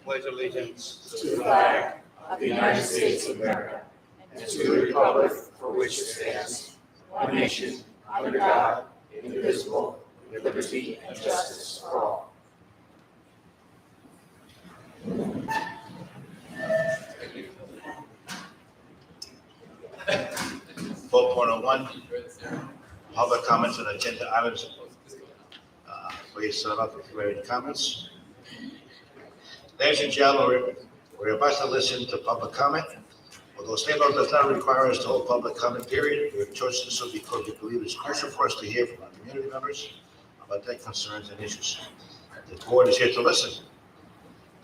pledge allegiance to the flag of the United States of America and to the republic for which it stands, one nation, under God, indivisible, with liberty and justice for all. 4.01, public comments on agenda items. Please start up if you have any comments. Ladies and gentlemen, we're about to listen to public comment. Although state law does not require us to hold public comment period, we have chosen to do so because we believe it's crucial for us to hear from our community members about their concerns and issues. The board is here to listen.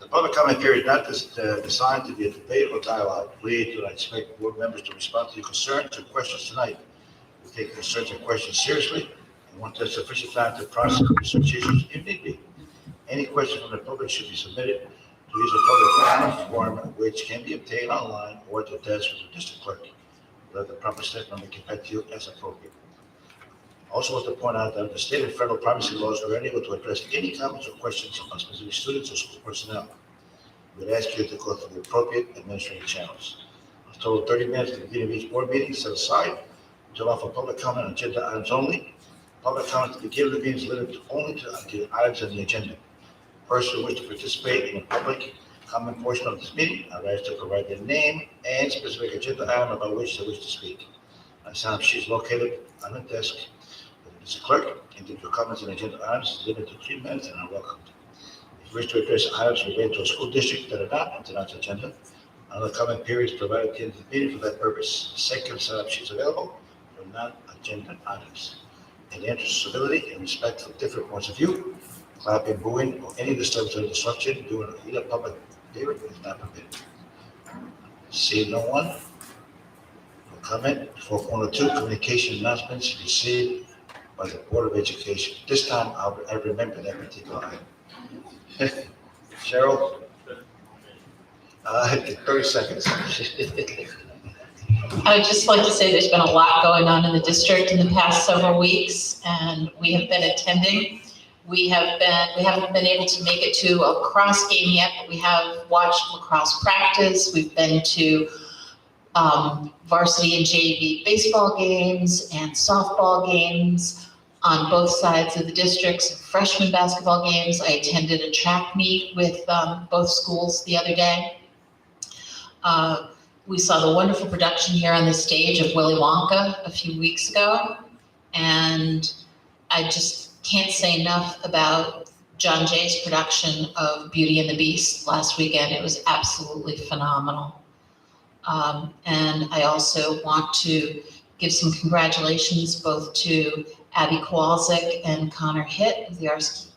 The public comment period is not designed to be a debate or dialogue. Please do not expect board members to respond to your concerns or questions tonight. We take concerns and questions seriously and want to have sufficient time to process research issues if need be. Any questions from the public should be submitted to use a public comment form which can be obtained online or at the desk of the district clerk. We'll have the proper staff number get back to you as appropriate. Also want to point out that the state and federal privacy laws are unable to address any comments or questions on specific students or school personnel. We'd ask you to go through the appropriate administrative channels. A total of 30 minutes at the beginning of each board meeting set aside to allow for public comment on agenda items only. Public comment at the beginning of the meeting is limited only to items on the agenda. Persons who wish to participate in the public comment portion of this meeting are asked to provide their name and specific agenda item about which they wish to speak. A sign-up sheet is located on the desk of the district clerk. Individual comments on agenda items is limited to 3 minutes and are welcomed. If you wish to address items related to a school district that are not on tonight's agenda, another comment period is provided at the end of the meeting for that purpose. Second sign-up sheet is available for non-agenda items. In the interest of civility and respect for different points of view, clapping, booing, or any disturbance or disruption during either public hearing is not permitted. See no one. No comment. 4.02, communication announcements received by the Board of Education. This time I remember that particular item. Cheryl? 30 seconds. I would just like to say there's been a lot going on in the district in the past several weeks, and we have been attending. We haven't been able to make it to a lacrosse game yet, but we have watched lacrosse practice. We've been to varsity and JV baseball games and softball games on both sides of the districts, freshman basketball games. I attended a track meet with both schools the other day. We saw the wonderful production here on the stage of Willy Wonka a few weeks ago, and I just can't say enough about John Jay's production of Beauty and the Beast last weekend. It was absolutely phenomenal. And I also want to give some congratulations both to Abby Kowalczyk and Connor Hitt of the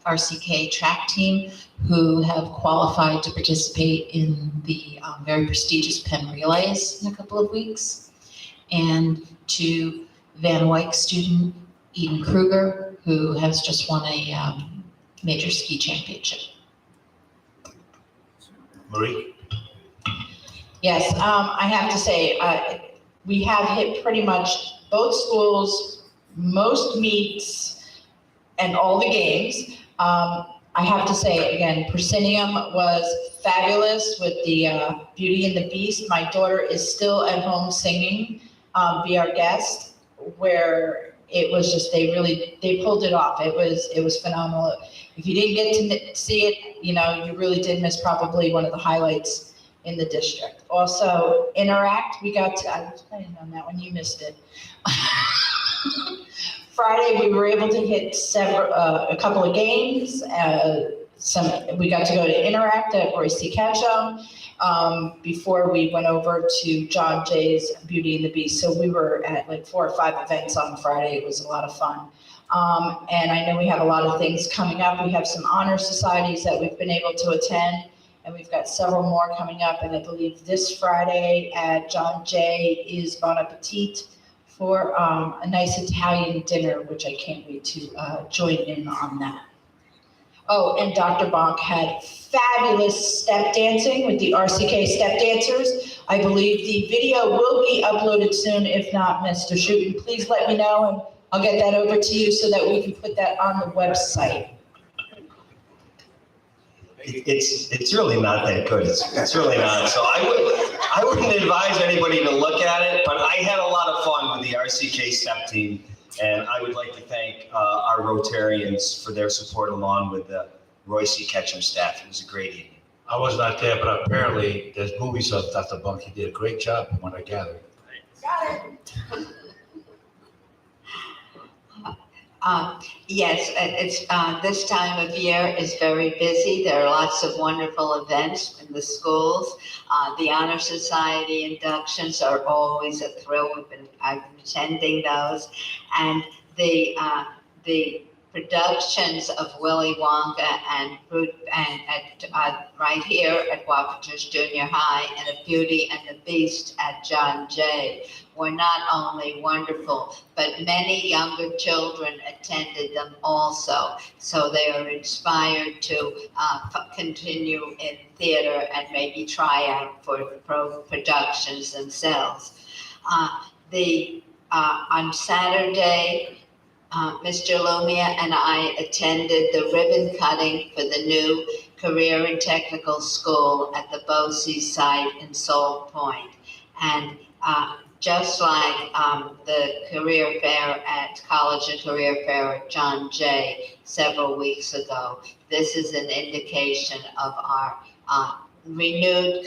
RCK track team, who have qualified to participate in the very prestigious Penn Relays in a couple of weeks, and to Van Wyck student Eden Kruger, who has just won a major ski championship. Marie? Yes, I have to say, we have hit pretty much both schools, most meets, and all the games. I have to say, again, Proscenium was fabulous with the Beauty and the Beast. My daughter is still at home singing, Be Our Guest, where it was just, they pulled it off. It was phenomenal. If you didn't get to see it, you really did miss probably one of the highlights in the district. Also, Interact, I was planning on that one, you missed it. Friday, we were able to hit a couple of games. We got to go to Interact at Royce C. Ketchum before we went over to John Jay's Beauty and the Beast. So we were at like 4 or 5 events on Friday. It was a lot of fun. And I know we have a lot of things coming up. We have some honor societies that we've been able to attend, and we've got several more coming up. And I believe this Friday at John Jay is Bon Appetit for a nice Italian dinner, which I can't wait to join in on that. Oh, and Dr. Bonk had fabulous step dancing with the RCK step dancers. I believe the video will be uploaded soon. If not, Mr. Shooten, please let me know, and I'll get that over to you so that we can put that on the website. It's really not that good. It's really not. So I wouldn't advise anybody to look at it, but I had a lot of fun with the RCK step team. And I would like to thank our Rotarians for their support along with the Royce Ketchum staff. It was a great evening. I was not there, but apparently there's movies of Dr. Bunk. He did a great job from what I gathered. Yes, it's this time of year is very busy. There are lots of wonderful events in the schools. The Honor Society inductions are always a thrill. I've been attending those, and the productions of Willy Wonka and right here at Wapatos Junior High and of Beauty and the Beast at John Jay were not only wonderful, but many younger children attended them also. So they are inspired to continue in theater and maybe try out for productions themselves. On Saturday, Mr. Lumia and I attended the ribbon cutting for the new Career and Technical School at the BOCES site in Salt Point. And just like the career fair at College and Career Fair at John Jay several weeks ago, this is an indication of our renewed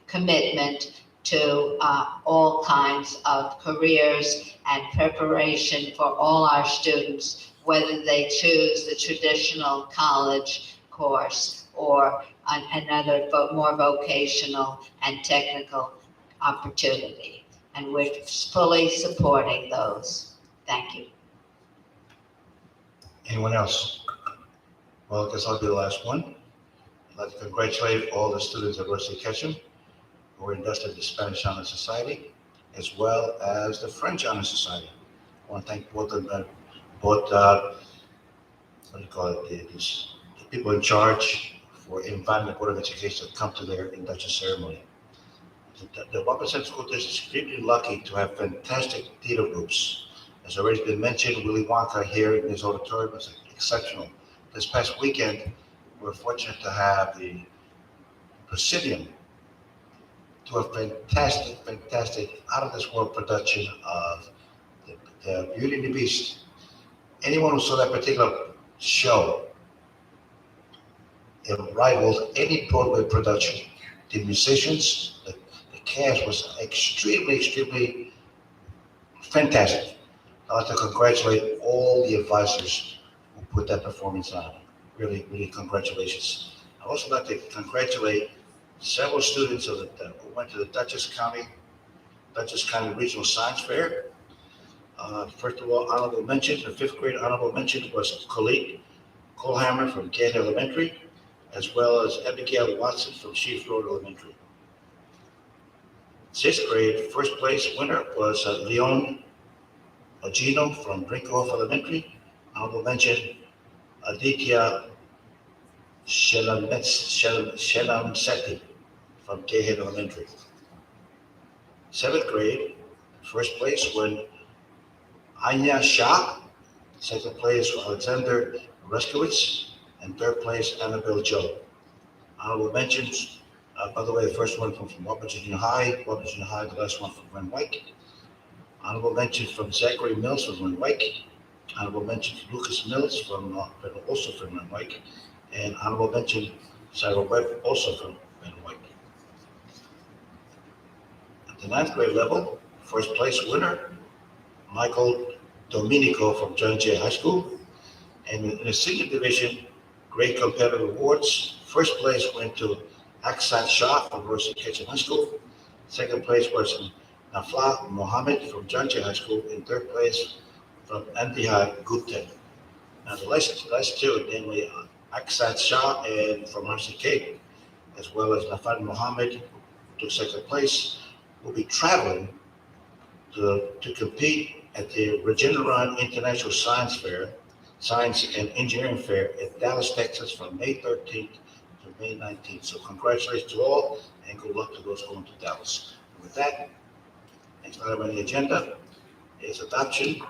commitment to all kinds of careers and preparation for all our students, whether they choose the traditional college course or another more vocational and technical opportunity. And we're fully supporting those. Thank you. Anyone else? Well, I guess I'll be the last one. I'd like to congratulate all the students at Royce Ketchum who were inducted in the Spanish Honor Society, as well as the French Honor Society. I want to thank both of them, what do you call it, the people in charge for inviting the Board of Education to come to their induction ceremony. The Wapatos School District is extremely lucky to have fantastic theater groups. As already been mentioned, Willy Wonka here in this auditorium is exceptional. This past weekend, we were fortunate to have the Presidium do a fantastic, out of this world production of the Beauty and the Beast. Anyone who saw that particular show, it rivaled any Broadway production. The musicians, the cast was extremely fantastic. I'd like to congratulate all the advisors who put that performance on. Really congratulations. I'd also like to congratulate several students who went to the Dutchess County Regional Science Fair. First of all, honorable mention, the 5th grade honorable mention was Colette Colhammer from Gate Elementary, as well as Abigail Watson from Chief Road Elementary. 6th grade, first place winner was Leon Ogino from Brinkhoff Elementary. Honorable mention, Aditya Shelamsetti from Gayhead Elementary. 7th grade, first place won Anya Shah, second place Alexander Reskowitz, and third place Annabelle Joe. Honorable mentions, by the way, the first one from Wapatos Junior High, the last one from Renwick. Honorable mention from Zachary Mills from Renwick. Honorable mention from Lucas Mills from also from Renwick. And honorable mention Sarah Webb also from Renwick. At the 9th grade level, first place winner, Michael Domenico from John Jay High School. And in the senior division, great competitive awards. First place went to Aksat Shah from Royce Ketchum High School. Second place was Nafla Mohammed from John Jay High School. And third place from Antihad Gupta. Now the last two, namely Aksat Shah and from RCK, as well as Nafla Mohammed, who took second place, will be traveling to compete at the Regeneron International Science and Engineering Fair in Dallas, Texas from May 13th to May 19th. So congratulations to all and good luck to those going to Dallas. And with that, next item on the agenda is adoption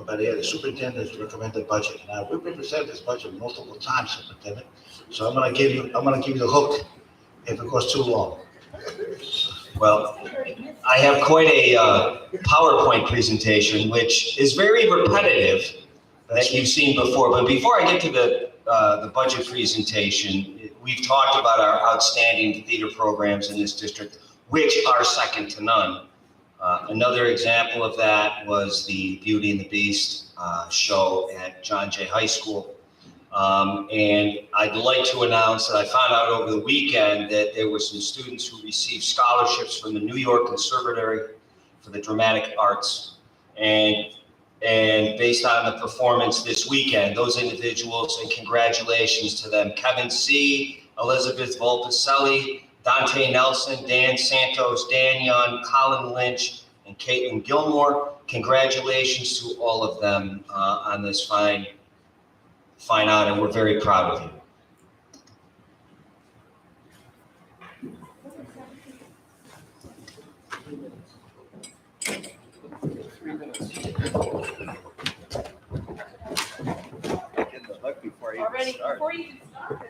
by the superintendent's recommended budget. Now, we've been presented this budget multiple times, Superintendent, so I'm gonna give you the hook if it goes too long. Well, I have quite a PowerPoint presentation, which is very repetitive that you've seen before. But before I get to the budget presentation, we've talked about our outstanding theater programs in this district, which are second to none. Another example of that was the Beauty and the Beast show at John Jay High School. And I'd like to announce that I found out over the weekend that there were some students who received scholarships from the New York Conservatory for the Dramatic Arts. And based on the performance this weekend, those individuals, and congratulations to them, Kevin C., Elizabeth Volpicelli, Dante Nelson, Dan Santos, Dan Young, Colin Lynch, and Caitlin Gilmore. Congratulations to all of them on this fine honor. We're very proud of you. Already, before you even start,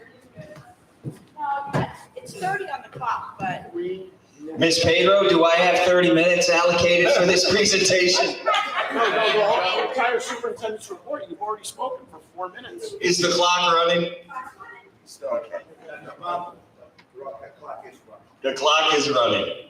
it's 30 on the clock, but. Ms. Pedro, do I have 30 minutes allocated for this presentation? No, the entire superintendent's report, you've already spoken for 4 minutes. Is the clock running? Okay. The clock is running.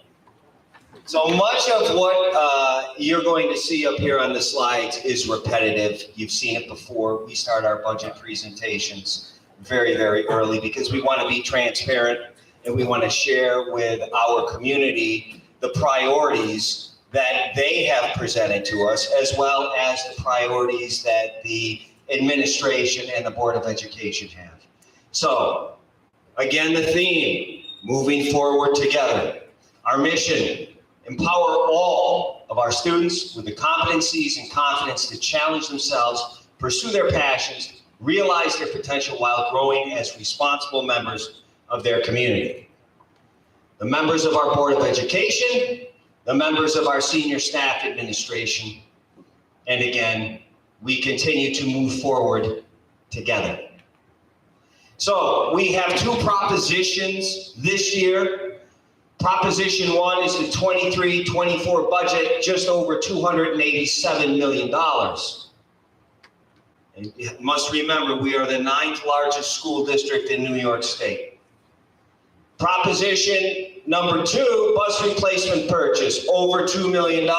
So much of what you're going to see up here on the slides is repetitive. You've seen it before. We start our budget presentations very, very early because we want to be transparent and we want to share with our community the priorities that they have presented to us, as well as the priorities that the administration and the Board of Education have. So, again, the theme, moving forward together. Our mission, empower all of our students with the competencies and confidence to challenge themselves, pursue their passions, realize their potential while growing as responsible members of their community. The members of our Board of Education, the members of our senior staff administration, and again, we continue to move forward together. So we have two propositions this year. Proposition 1 is the 23-24 budget, just over $287 million. And you must remember, we are the 9th largest school district in New York State. Proposition number 2, bus replacement purchase, over $2 million.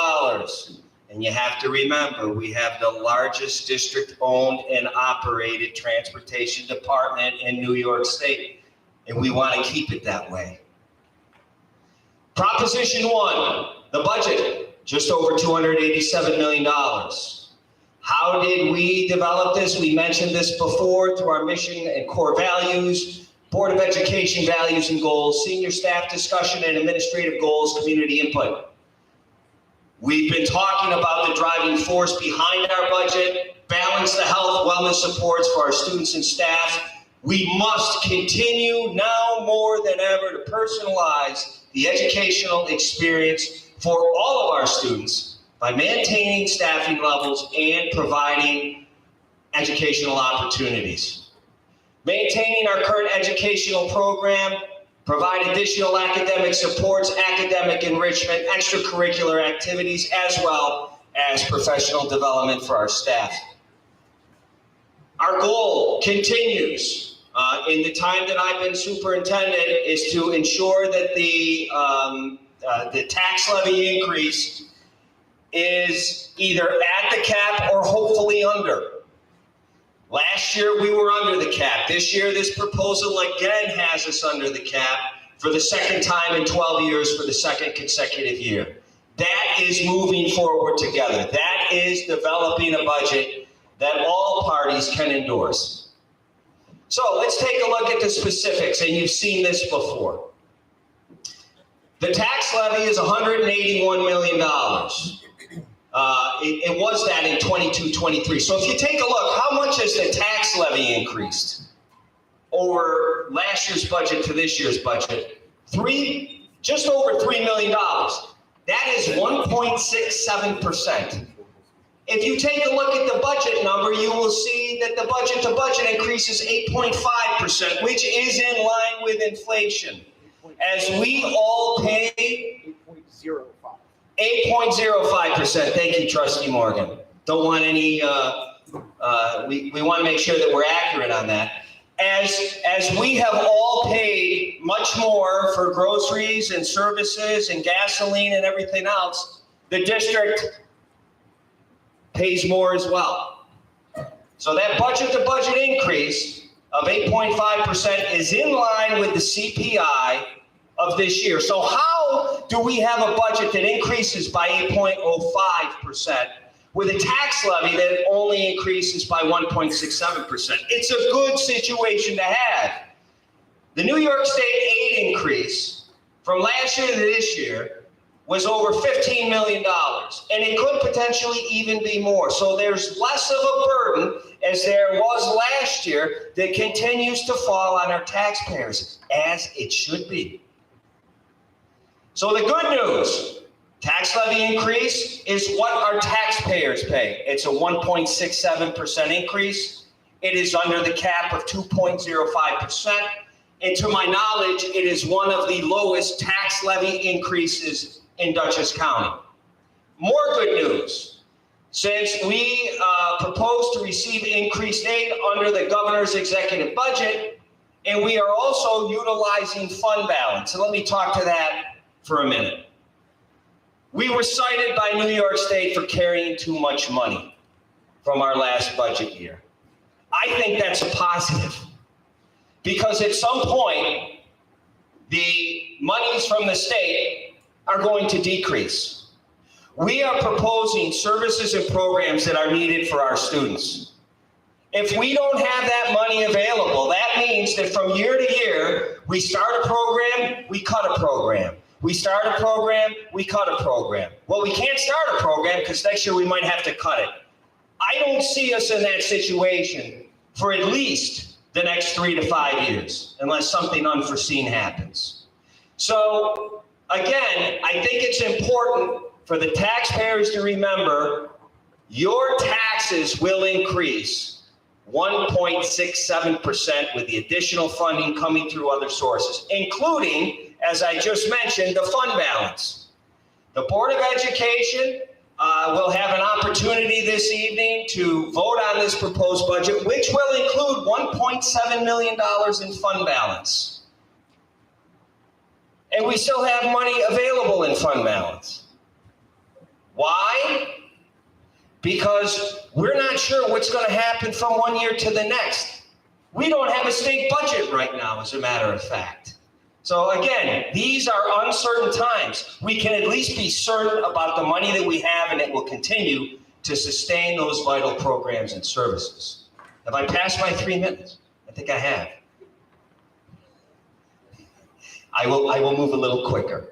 And you have to remember, we have the largest district-owned and operated transportation department in New York State, and we want to keep it that way. Proposition 1, the budget, just over $287 million. How did we develop this? We mentioned this before through our mission and core values, Board of Education values and goals, senior staff discussion and administrative goals, community input. We've been talking about the driving force behind our budget, balance the health, wellness supports for our students and staff. We must continue now more than ever to personalize the educational experience for all of our students by maintaining staffing levels and providing educational opportunities. Maintaining our current educational program, provide additional academic supports, academic enrichment, extracurricular activities, as well as professional development for our staff. Our goal continues in the time that I've been superintendent is to ensure that the tax levy increase is either at the cap or hopefully under. Last year, we were under the cap. This year, this proposal again has us under the cap for the second time in 12 years for the second consecutive year. That is moving forward together. That is developing a budget that all parties can endorse. So let's take a look at the specifics, and you've seen this before. The tax levy is $181 million. It was that in 22-23. So if you take a look, how much has the tax levy increased over last year's budget to this year's budget? Just over $3 million. That is 1.67%. If you take a look at the budget number, you will see that the budget-to-budget increase is 8.5%, which is in line with inflation. As we all pay 8.05. 8.05%. Thank you, Trustee Morgan. Don't want any, we want to make sure that we're accurate on that. As we have all paid much more for groceries and services and gasoline and everything else, the district pays more as well. So that budget-to-budget increase of 8.5% is in line with the CPI of this year. So how do we have a budget that increases by 8.05% with a tax levy that only increases by 1.67%? It's a good situation to have. The New York State aid increase from last year to this year was over $15 million, and it could potentially even be more. So there's less of a burden as there was last year that continues to fall on our taxpayers, as it should be. So the good news, tax levy increase is what our taxpayers pay. It's a 1.67% increase. It is under the cap of 2.05%. And to my knowledge, it is one of the lowest tax levy increases in Dutchess County. More good news. Since we propose to receive increased aid under the governor's executive budget, and we are also utilizing fund balance. And let me talk to that for a minute. We were cited by New York State for carrying too much money from our last budget year. I think that's a positive, because at some point, the monies from the state are going to decrease. We are proposing services and programs that are needed for our students. If we don't have that money available, that means that from year to year, we start a program, we cut a program. We start a program, we cut a program. Well, we can't start a program because next year we might have to cut it. I don't see us in that situation for at least the next 3 to 5 years, unless something unforeseen happens. So again, I think it's important for the taxpayers to remember your taxes will increase 1.67% with the additional funding coming through other sources, including, as I just mentioned, the fund balance. The Board of Education will have an opportunity this evening to vote on this proposed budget, which will include $1.7 million in fund balance. And we still have money available in fund balance. Why? Because we're not sure what's going to happen from one year to the next. We don't have a state budget right now, as a matter of fact. So again, these are uncertain times. We can at least be certain about the money that we have, and it will continue to sustain those vital programs and services. Have I passed my 3 minutes? I think I have. I will move a little quicker.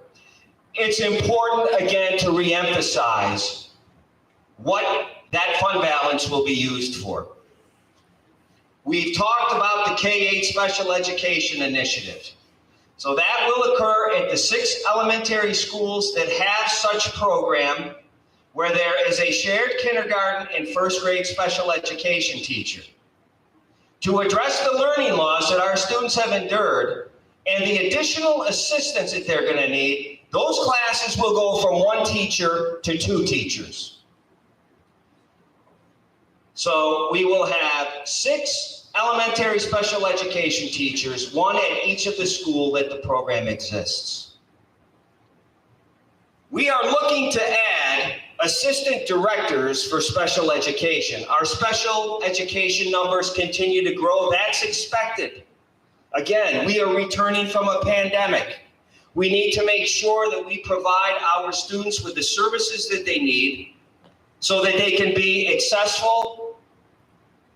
It's important, again, to reemphasize what that fund balance will be used for. We've talked about the K-8 special education initiative. So that will occur at the 6 elementary schools that have such program, where there is a shared kindergarten and first grade special education teacher. To address the learning loss that our students have endured and the additional assistance that they're going to need, those classes will go from 1 teacher to 2 teachers. So we will have 6 elementary special education teachers, 1 at each of the school that the program exists. We are looking to add assistant directors for special education. Our special education numbers continue to grow. That's expected. Again, we are returning from a pandemic. We need to make sure that we provide our students with the services that they need so that they can be successful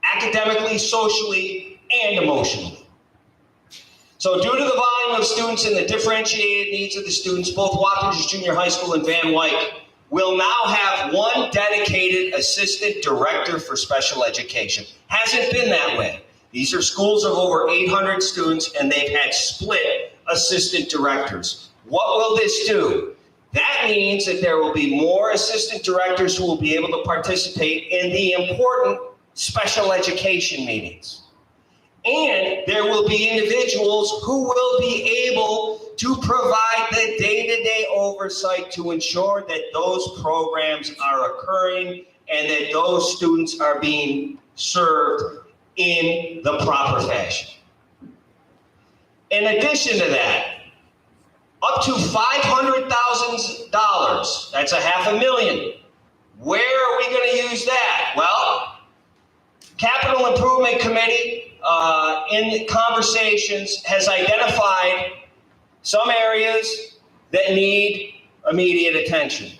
academically, socially, and emotionally. So due to the volume of students and the differentiated needs of the students, both Wappingers Junior High School and Van Wyck will now have 1 dedicated assistant director for special education. Hasn't been that way. These are schools of over 800 students, and they've had split assistant directors. What will this do? That means that there will be more assistant directors who will be able to participate in the important special education meetings. And there will be individuals who will be able to provide the day-to-day oversight to ensure that those programs are occurring and that those students are being served in the proper fashion. In addition to that, up to $500,000, that's $500,000. Where are we going to use that? Well, Capital Improvement Committee in conversations has identified some areas that need immediate attention.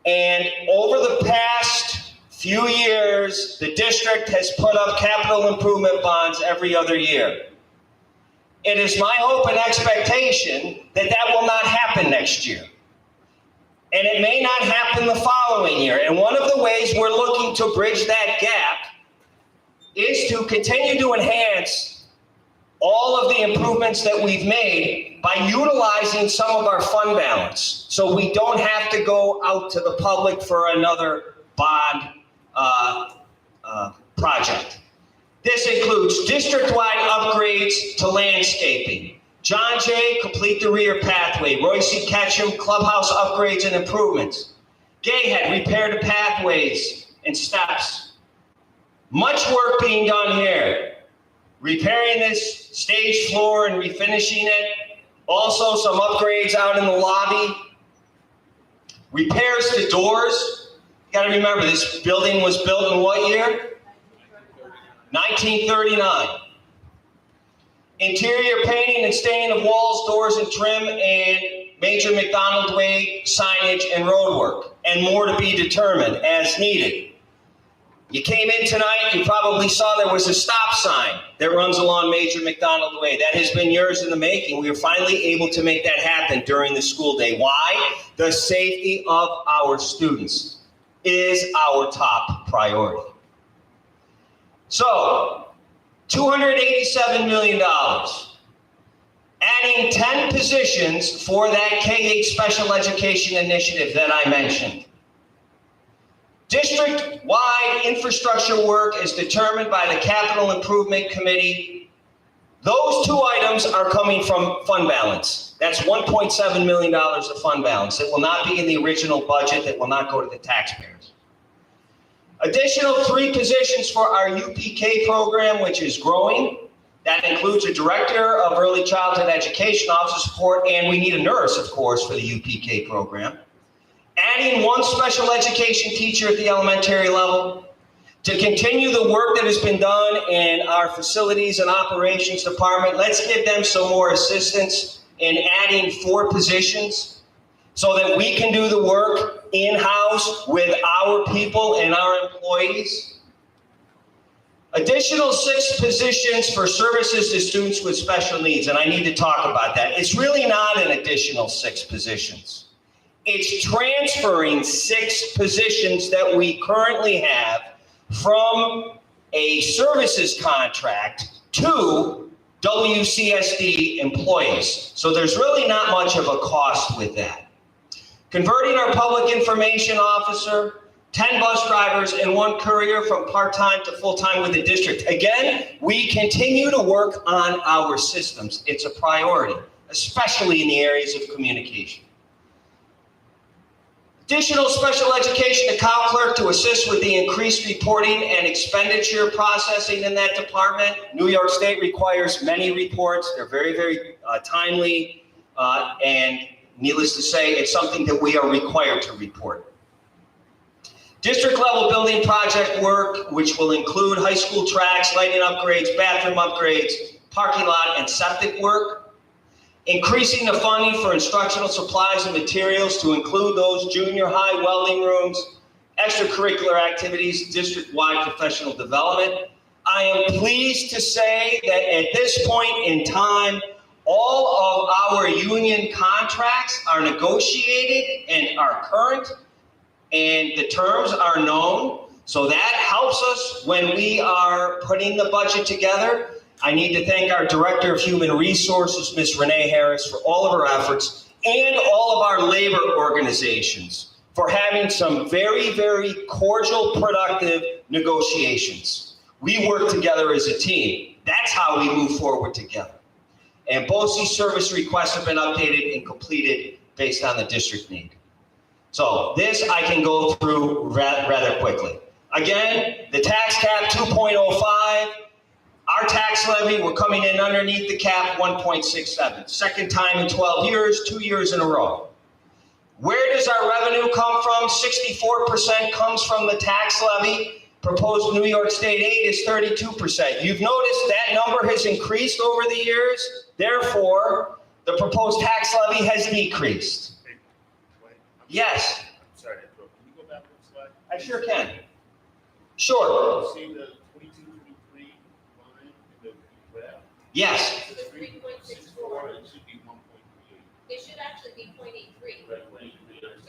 And over the past few years, the district has put up capital improvement bonds every other year. It is my hope and expectation that that will not happen next year. And it may not happen the following year. And one of the ways we're looking to bridge that gap is to continue to enhance all of the improvements that we've made by utilizing some of our fund balance. So we don't have to go out to the public for another bond project. This includes district-wide upgrades to landscaping. John Jay, complete the rear pathway. Royce Ketchum, clubhouse upgrades and improvements. Gayhead, repair the pathways and steps. Much work being done here. Repairing this stage floor and refinishing it. Also some upgrades out in the lobby. Repairs to doors. You gotta remember, this building was built in what year? 1939. Interior painting and staining of walls, doors, and trim, and major McDonald Way signage and road work, and more to be determined as needed. You came in tonight, you probably saw there was a stop sign that runs along Major McDonald Way. That has been years in the making. We were finally able to make that happen during the school day. Why? The safety of our students is our top priority. So, $287 million, adding 10 positions for that K-8 special education initiative that I mentioned. District-wide infrastructure work is determined by the Capital Improvement Committee. Those two items are coming from fund balance. That's $1.7 million of fund balance. It will not be in the original budget. That will not go to the taxpayers. Additional 3 positions for our UPK program, which is growing. That includes a director of early childhood education, officer support, and we need a nurse, of course, for the UPK program. Adding 1 special education teacher at the elementary level. To continue the work that has been done in our facilities and operations department, let's give them some more assistance in adding 4 positions so that we can do the work in-house with our people and our employees. Additional 6 positions for services to students with special needs, and I need to talk about that. It's really not an additional 6 positions. It's transferring 6 positions that we currently have from a services contract to WCSD employees. So there's really not much of a cost with that. Converting our public information officer, 10 bus drivers, and 1 courier from part-time to full-time with the district. Again, we continue to work on our systems. It's a priority, especially in the areas of communication. Additional special education account clerk to assist with the increased reporting and expenditure processing in that department. New York State requires many reports. They're very, very timely, and needless to say, it's something that we are required to report. District level building project work, which will include high school tracks, lighting upgrades, bathroom upgrades, parking lot, and septic work. Increasing the funding for instructional supplies and materials to include those junior high welding rooms, extracurricular activities, district-wide professional development. I am pleased to say that at this point in time, all of our union contracts are negotiated and are current, and the terms are known. So that helps us when we are putting the budget together. I need to thank our Director of Human Resources, Ms. Renee Harris, for all of her efforts, and all of our labor organizations for having some very, very cordial, productive negotiations. We work together as a team. That's how we move forward together. And BOCES service requests have been updated and completed based on the district need. So this I can go through rather quickly. Again, the tax cap 2.05, our tax levy, we're coming in underneath the cap 1.67. Second time in 12 years, 2 years in a row. Where does our revenue come from? 64% comes from the tax levy. Proposed New York State aid is 32%. You've noticed that number has increased over the years. Therefore, the proposed tax levy has decreased. Yes. I'm sorry, can you go back one slide? I sure can. Sure. See the 22, 23 line in the graph? Yes. It was 3.64. It should be 1.38. It should actually be 0.83. Right, 0.83.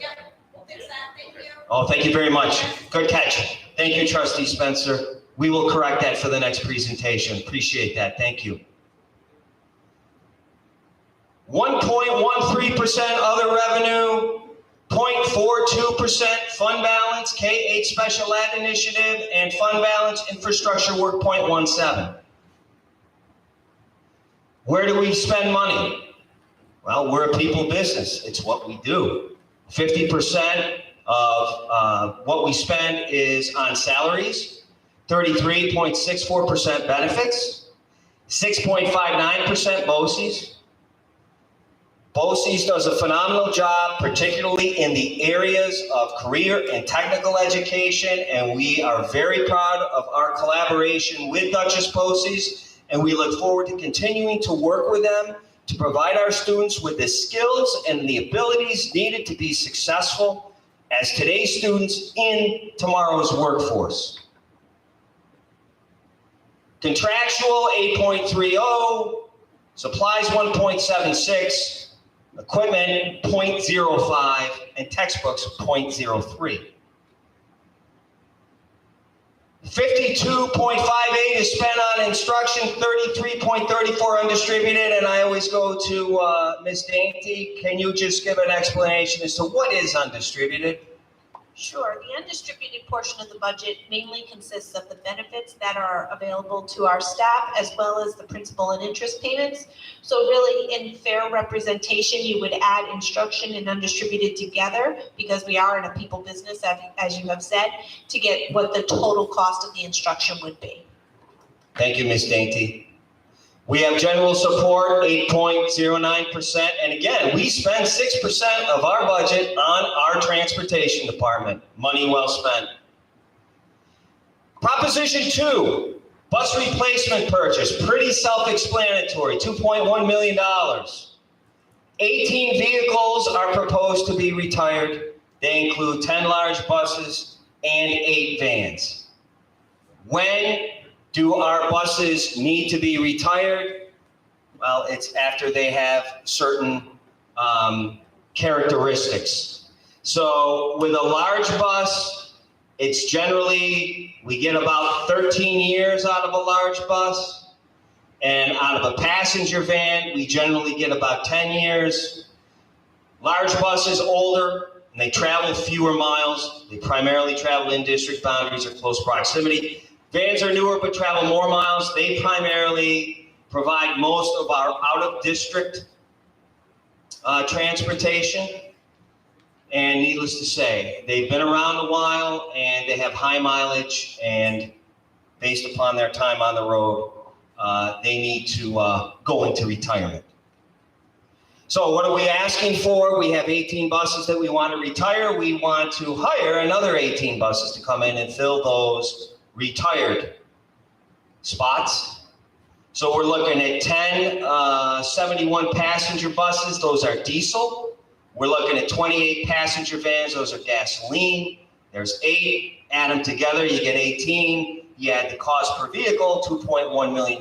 Yep, we'll fix that, thank you. Oh, thank you very much. Good catch. Thank you, Trustee Spencer. We will correct that for the next presentation. Appreciate that. Thank you. 1.13% other revenue, 0.42% fund balance, K-8 special ed initiative, and fund balance infrastructure work 0.17. Where do we spend money? Well, we're a people business. It's what we do. 50% of what we spend is on salaries, 33.64% benefits, 6.59% BOCES. BOCES does a phenomenal job, particularly in the areas of career and technical education, and we are very proud of our collaboration with Duchess BOCES, and we look forward to continuing to work with them to provide our students with the skills and the abilities needed to be successful as today's students in tomorrow's workforce. Contractual 8.30, supplies 1.76, equipment 0.05, and textbooks 0.03. 52.58 is spent on instruction, 33.34 undistributed, and I always go to Ms. Dainty. Can you just give an explanation as to what is undistributed? Sure. The undistributed portion of the budget mainly consists of the benefits that are available to our staff as well as the principal and interest payments. So really, in fair representation, you would add instruction and undistributed together because we are in a people business, as you have said, to get what the total cost of the instruction would be. Thank you, Ms. Dainty. We have general support, 8.09%. And again, we spend 6% of our budget on our transportation department. Money well spent. Proposition 2, bus replacement purchase. Pretty self-explanatory, $2.1 million. 18 vehicles are proposed to be retired. They include 10 large buses and 8 vans. When do our buses need to be retired? Well, it's after they have certain characteristics. So with a large bus, it's generally, we get about 13 years out of a large bus. And out of a passenger van, we generally get about 10 years. Large buses, older, and they travel fewer miles. They primarily travel in district boundaries or close proximity. Vans are newer but travel more miles. They primarily provide most of our out-of-district transportation. And needless to say, they've been around a while and they have high mileage, and based upon their time on the road, they need to go into retirement. So what are we asking for? We have 18 buses that we want to retire. We want to hire another 18 buses to come in and fill those retired spots. So we're looking at 10 71 passenger buses. Those are diesel. We're looking at 28 passenger vans. Those are gasoline. There's 8. Add them together, you get 18. You add the cost per vehicle, $2.1 million.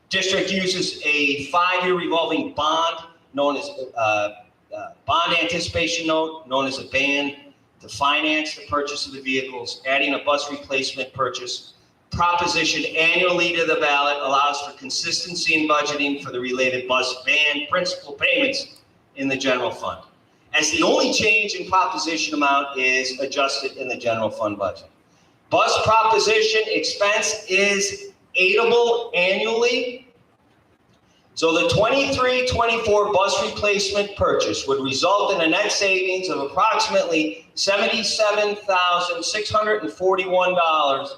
District uses a 5-year revolving bond known as bond anticipation note, known as a BAN, to finance the purchase of the vehicles. Adding a bus replacement purchase proposition annually to the ballot allows for consistency in budgeting for the related bus van principal payments in the general fund, as the only change in proposition amount is adjusted in the general fund budget. Bus proposition expense is aidable annually. So the 23-24 bus replacement purchase would result in a net savings of approximately $77,641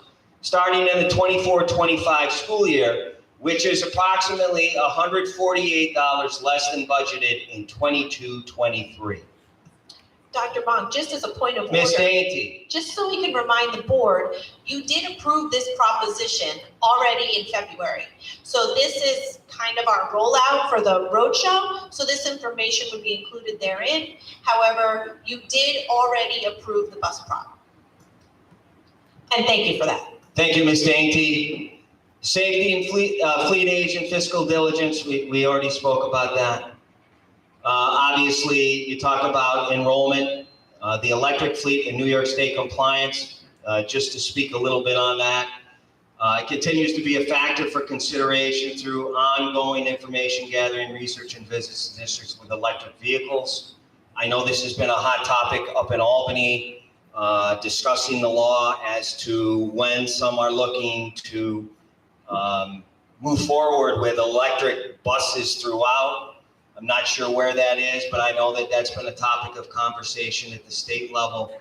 starting in the 24-25 school year, which is approximately $148 less than budgeted in 22-23. Dr. Bond, just as a point of order. Ms. Dainty. Just so we can remind the board, you did approve this proposition already in February. So this is kind of our rollout for the roadshow. So this information would be included therein. However, you did already approve the bus prop. And thank you for that. Thank you, Ms. Dainty. Safety and fleet age and fiscal diligence, we already spoke about that. Obviously, you talk about enrollment, the electric fleet in New York State compliance, just to speak a little bit on that. It continues to be a factor for consideration through ongoing information gathering, research, and visits to districts with electric vehicles. I know this has been a hot topic up in Albany, discussing the law as to when some are looking to move forward with electric buses throughout. I'm not sure where that is, but I know that that's been a topic of conversation at the state level.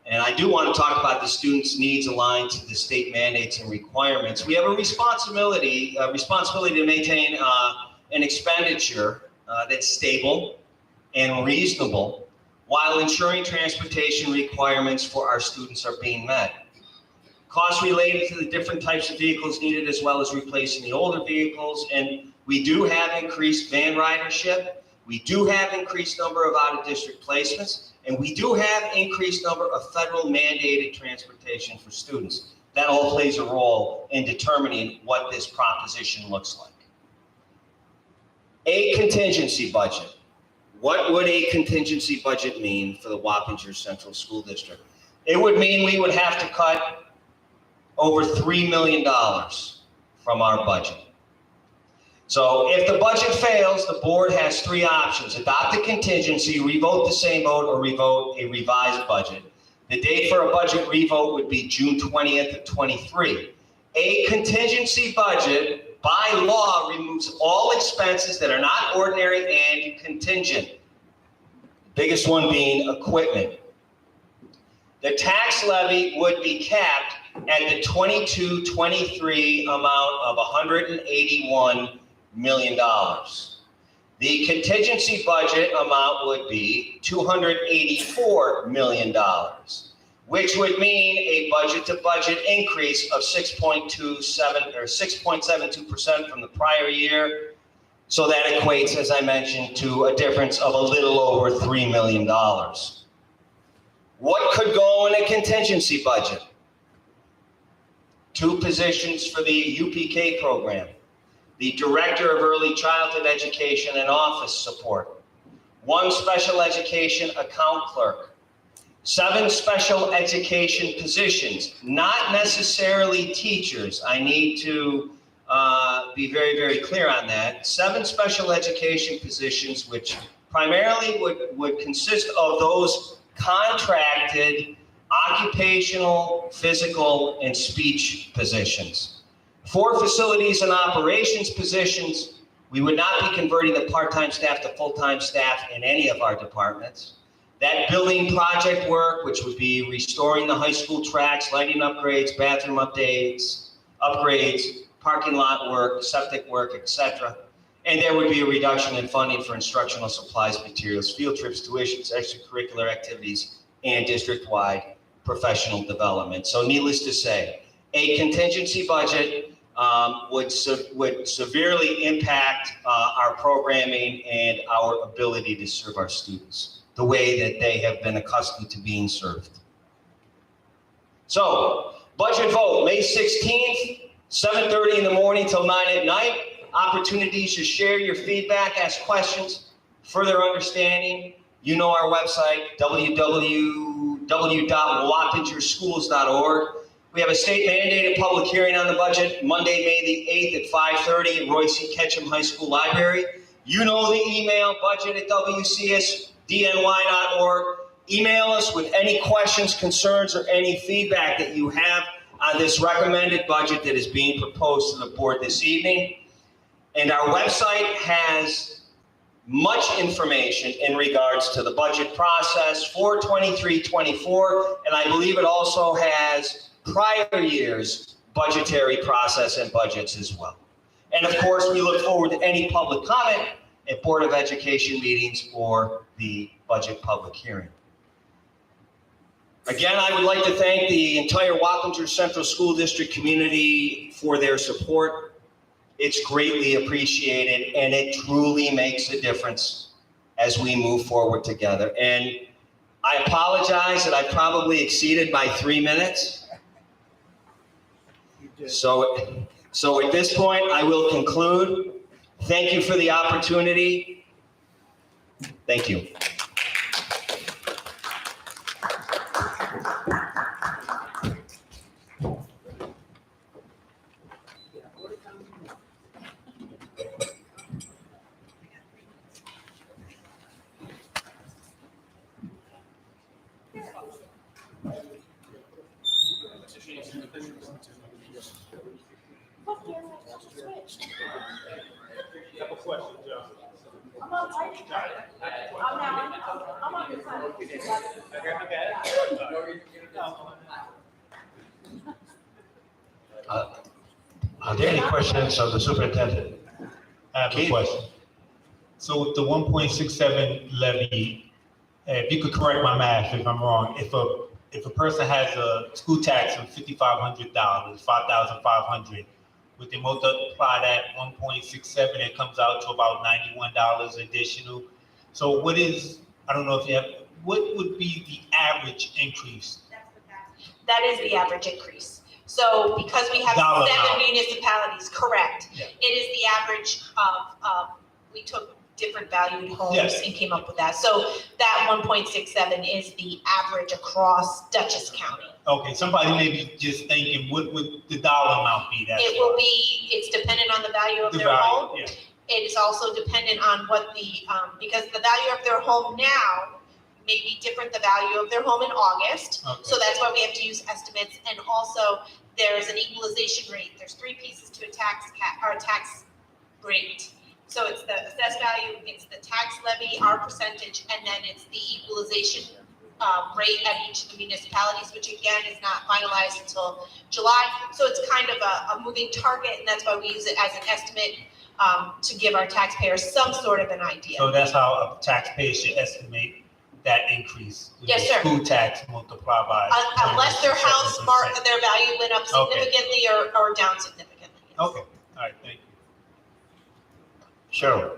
And I do want to talk about the students' needs aligned to the state mandates and requirements. We have a responsibility to maintain an expenditure that's stable and reasonable while ensuring transportation requirements for our students are being met. Costs related to the different types of vehicles needed, as well as replacing the older vehicles. And we do have increased van ridership. We do have increased number of out-of-district placements. And we do have increased number of federal mandated transportation for students. That all plays a role in determining what this proposition looks like. A contingency budget. What would a contingency budget mean for the Wappinger Central School District? It would mean we would have to cut over $3 million from our budget. So if the budget fails, the board has three options: adopt a contingency, revote the same vote, or revote a revised budget. The date for a budget revote would be June 20th of 23. A contingency budget by law removes all expenses that are not ordinary and contingent. The biggest one being equipment. The tax levy would be capped at the 22-23 amount of $181 million. The contingency budget amount would be $284 million, which would mean a budget-to-budget increase of 6.72% from the prior year. So that equates, as I mentioned, to a difference of a little over $3 million. What could go in a contingency budget? 2 positions for the UPK program, the Director of Early Childhood Education and Office Support, 1 special education account clerk, 7 special education positions, not necessarily teachers. I need to be very, very clear on that. 7 special education positions, which primarily would consist of those contracted occupational, physical, and speech positions. 4 facilities and operations positions. We would not be converting the part-time staff to full-time staff in any of our departments. That building project work, which would be restoring the high school tracks, lighting upgrades, bathroom upgrades, parking lot work, septic work, etc. And there would be a reduction in funding for instructional supplies, materials, field trips, tuitions, extracurricular activities, and district-wide professional development. So needless to say, a contingency budget would severely impact our programming and our ability to serve our students the way that they have been accustomed to being served. So, budget vote, May 16th, 7:30 in the morning till 9 at night. Opportunities to share your feedback, ask questions, further understanding. You know our website, www.wappingerschools.org. We have a state mandated public hearing on the budget, Monday, May the 8th at 5:30 at Roy C. Ketchum High School Library. You know the email, budget@wcsdny.org. Email us with any questions, concerns, or any feedback that you have on this recommended budget that is being proposed to the board this evening. And our website has much information in regards to the budget process for 23-24, and I believe it also has prior years' budgetary process and budgets as well. And of course, we look forward to any public comment at Board of Education meetings or the budget public hearing. Again, I would like to thank the entire Wappinger Central School District community for their support. It's greatly appreciated, and it truly makes a difference as we move forward together. And I apologize that I probably exceeded by 3 minutes. So at this point, I will conclude. Thank you for the opportunity. Thank you. Have a question, John. Are there any questions of the superintendent? I have a Keith? question. So with the 1.67 levy, if you could correct my math if I'm wrong, if a person has a school tax of $5,500, $5,500, would they multiply that 1.67, it comes out to about $91 additional. So what is, I don't know if you have, what would be the average increase? That is the average increase. So because we have Dollar 7 amount. municipalities, correct. Yeah. It is the average of, we took different valued homes Yes. and came up with that. So that 1.67 is the average across Dutchess County. Okay, somebody may be just thinking, what would the dollar amount be? That's It will be, it's dependent on the value of the their home. value, yeah. It is also dependent on what the, because the value of their home now may be different the value of their home in August. Okay. So that's why we have to use estimates. And also, there's an equalization rate. There's 3 pieces to a tax rate. So it's the assessed value, it's the tax levy, our percentage, and then it's the equalization rate at each of the municipalities, which again is not finalized until July. So it's kind of a moving target, and that's why we use it as an estimate to give our taxpayers some sort of an idea. So that's how a taxpayer should estimate that increase. Yes, sir. School tax multiplied by. Unless their house their value went up Okay. significantly or down significantly. Yes. Okay, all right, thank you. Cheryl?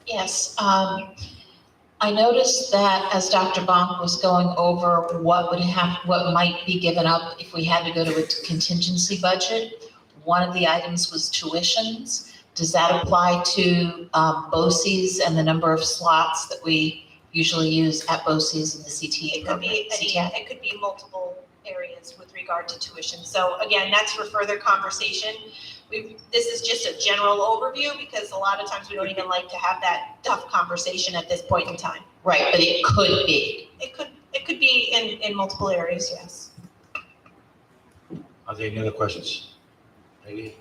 Yes, I noticed that as Dr. Bonk was going over what might be given up if we had to go to a contingency budget, one of the items was tuitions. Does that apply to BOCES and the number of slots that we usually use at BOCES and the CTA It could be program? it could be multiple areas with regard to tuition. So again, that's for further conversation. This is just a general overview because a lot of times we don't even like to have that tough conversation at this point in time. Right, but it could be. It could be in multiple areas, yes. Are there any other questions? Maybe?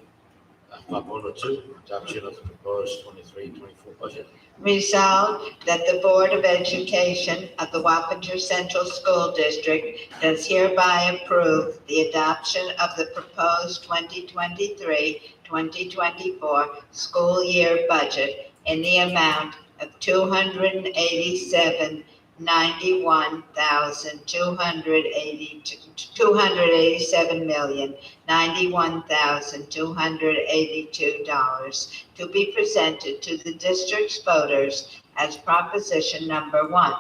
5.02, adoption of the proposed 23-24 budget. Resolved that the Board of Education of the Wappinger Central School District does hereby approve the adoption of the proposed 2023-2024 school year budget in the amount of $287,282,282 to be presented to the district's voters as proposition number 1.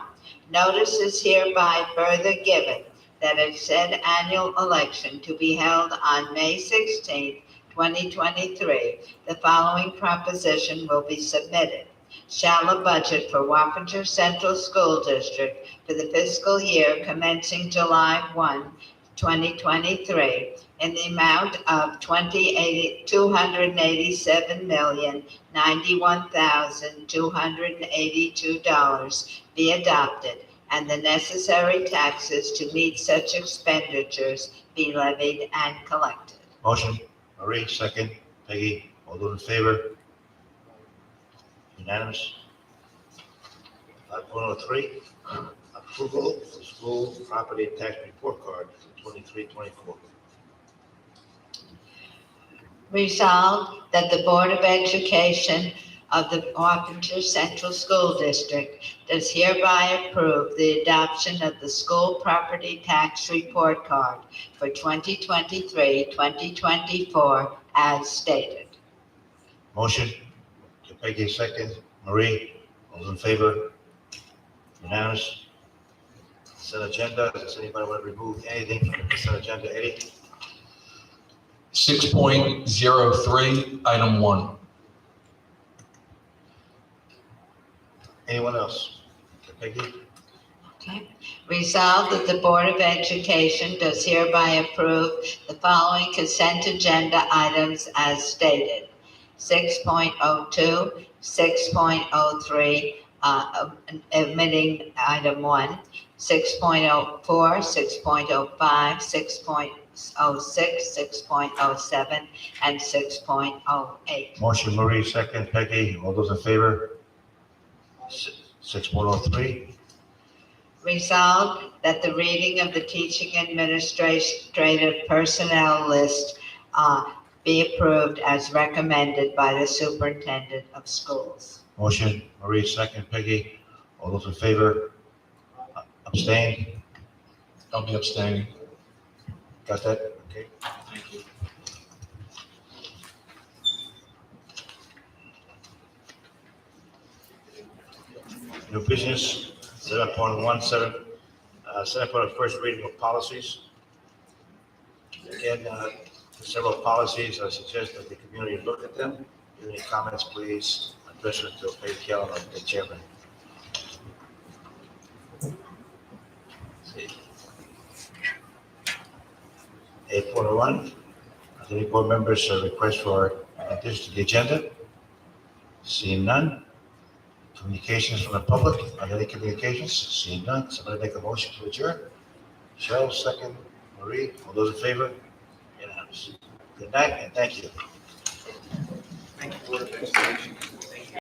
Notice is hereby further given that at said annual election to be held on May 16, 2023, the following proposition will be submitted. Shall a budget for Wappinger Central School District for the fiscal year commencing July 1, 2023, in the amount of $287,091,282 be adopted, and the necessary taxes to meet such expenditures be levied and collected. Motion, Marie, second. Peggy, all those in favor? Unanimous. 5.03, approval of the school property tax report card for 23-24. Resolved that the Board of Education of the Arkansas Central School District does hereby approve the adoption of the school property tax report card for 2023-2024 as stated. Motion, Peggy, second. Marie, all those in favor? Unanimous. Consent agenda, does anybody want to remove anything from the consent agenda? Eddie? 6.03, item 1. Anyone else? Peggy? Okay. Resolved that the Board of Education does hereby approve the following consent agenda items as stated. 6.02, 6.03, omitting item 1, 6.04, 6.05, 6.06, 6.07, and 6.08. Motion, Marie, second. Peggy, all those in favor? 6.03. Resolved that the reading of the teaching administrative personnel list be approved as recommended by the superintendent of schools. Motion, Marie, second. Peggy, all those in favor? Abstain? I'll be abstaining. Got that? Okay. Thank you. New business, 7.17, set up on the first reading of policies. Again, several policies, I suggest that the community look at them. If any comments, please address it to Peggy Kelly, the chairman. 8.1, are any board members request for addition to the agenda? Seeing none. Communications from the public, are there any communications? Seeing none, somebody make a motion to adjourn? Cheryl, second. Marie, all those in favor? Unanimous. Good night and thank you. Thank you, Board of Education.